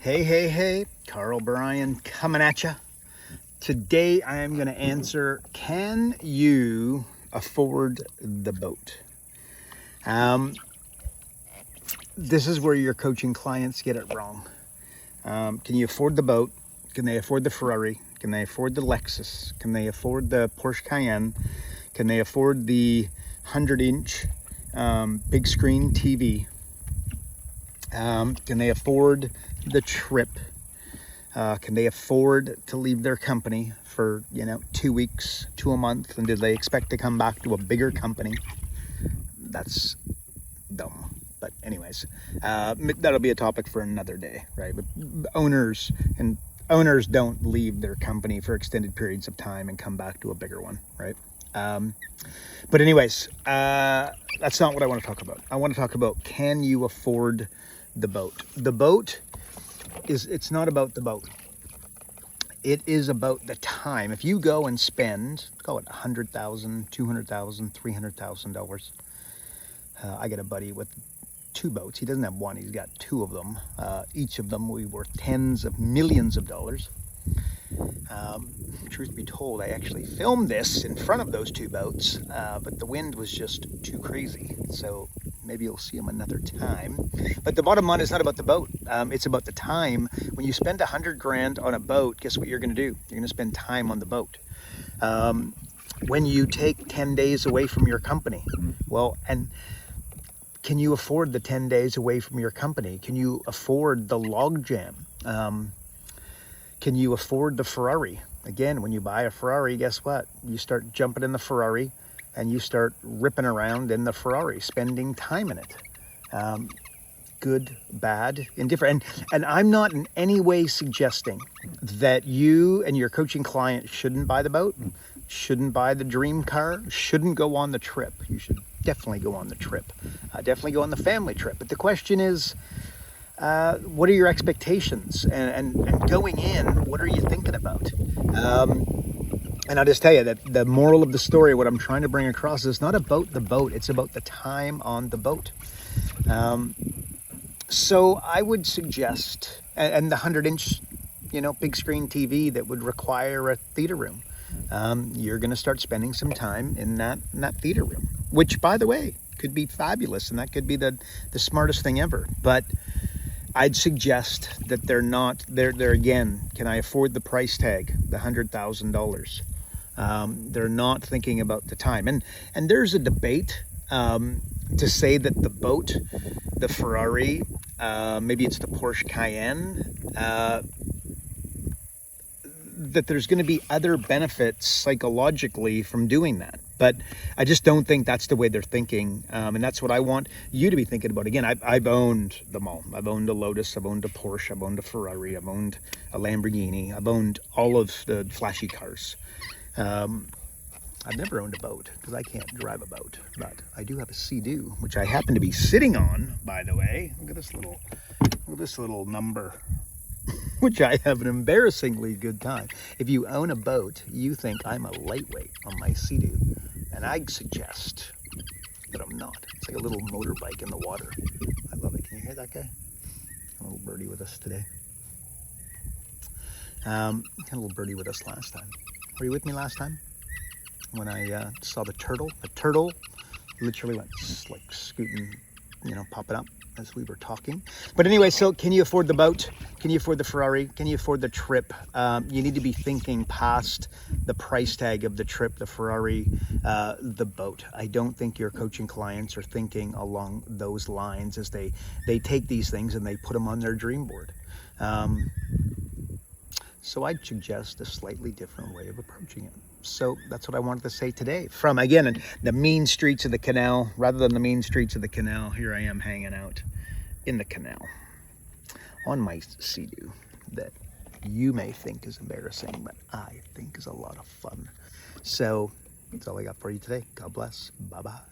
Hey, Karl Bryan coming at you. Today I am going to answer, can you afford the boat? This is where your coaching clients get it wrong. Can you afford the boat? Can they afford the Ferrari? Can they afford the Lexus? Can they afford the Porsche Cayenne? Can they afford the 100-inch big screen TV? Can they afford the trip? Can they afford to leave their company for 2 weeks to a month? And do they expect to come back to a bigger company? That's dumb. But anyways, that'll be a topic for another day, right? But owners don't leave their company for extended periods of time and come back to a bigger one, right? But anyways, that's not what I want to talk about. I want to talk about, can you afford the boat? The boat it's not about the boat. It is about the time. If you go and spend, call it $100,000, $200,000, $300,000. I got a buddy with 2 boats. He doesn't have one, he's got 2 of them. Each of them will be worth tens of millions of dollars. Truth be told, I actually filmed this in front of those 2 boats, but the wind was just too crazy. So maybe you'll see them another time. But the bottom line is not about the boat. It's about the time. When you spend $100,000 on a boat, guess what you're going to do? You're going to spend time on the boat. When you take 10 days away from your company, well, and can you afford the 10 days away from your company? Can you afford the log jam? Can you afford the Ferrari? Again, when you buy a Ferrari, guess what? You start jumping in the Ferrari and you start ripping around in the Ferrari, spending time in it. Good, bad, indifferent. And I'm not in any way suggesting that you and your coaching client shouldn't buy the boat, shouldn't buy the dream car, shouldn't go on the trip. You should definitely go on the trip. Definitely go on the family trip. But the question is, what are your expectations? And going in, what are you thinking about? And I'll just tell you that the moral of the story, what I'm trying to bring across, is not about the boat. It's about the time on the boat. So I would suggest, and the 100-inch, big screen TV that would require a theater room. You're going to start spending some time in that theater room, which, by the way, could be fabulous, and that could be the smartest thing ever. But I'd suggest that they're not, they're again, can I afford the price tag, the $100,000? They're not thinking about the time. And there's a debate to say that the boat, the Ferrari, maybe it's the Porsche Cayenne, that there's going to be other benefits psychologically from doing that. But I just don't think that's the way they're thinking. And that's what I want you to be thinking about. Again, I've owned them all. I've owned a Lotus, I've owned a Porsche, I've owned a Ferrari, I've owned a Lamborghini, I've owned all of the flashy cars. I've never owned a boat because I can't drive a boat, but I do have a Sea-Doo, which I happen to be sitting on, by the way. Look at this little number, which I have an embarrassingly good time. If you own a boat, you think I'm a lightweight on my Sea-Doo, and I suggest that I'm not. It's like a little motorbike in the water. I love it. Can you hear that guy? A little birdie with us today. Had a little birdie with us last time. Were you with me last time? When I saw the turtle? The turtle literally went like scooting, popping up as we were talking. But anyway, so can you afford the boat? Can you afford the Ferrari? Can you afford the trip? You need to be thinking past the price tag of the trip, the Ferrari, the boat. I don't think your coaching clients are thinking along those lines as they take these things and they put them on their dream board. So I'd suggest a slightly different way of approaching it. So that's what I wanted to say today. From, again, the mean streets of the canal, rather than the mean streets of the canal, here I am hanging out in the canal on my Sea-Doo that you may think is embarrassing, but I think is a lot of fun. So that's all I got for you today. God bless. Bye-bye.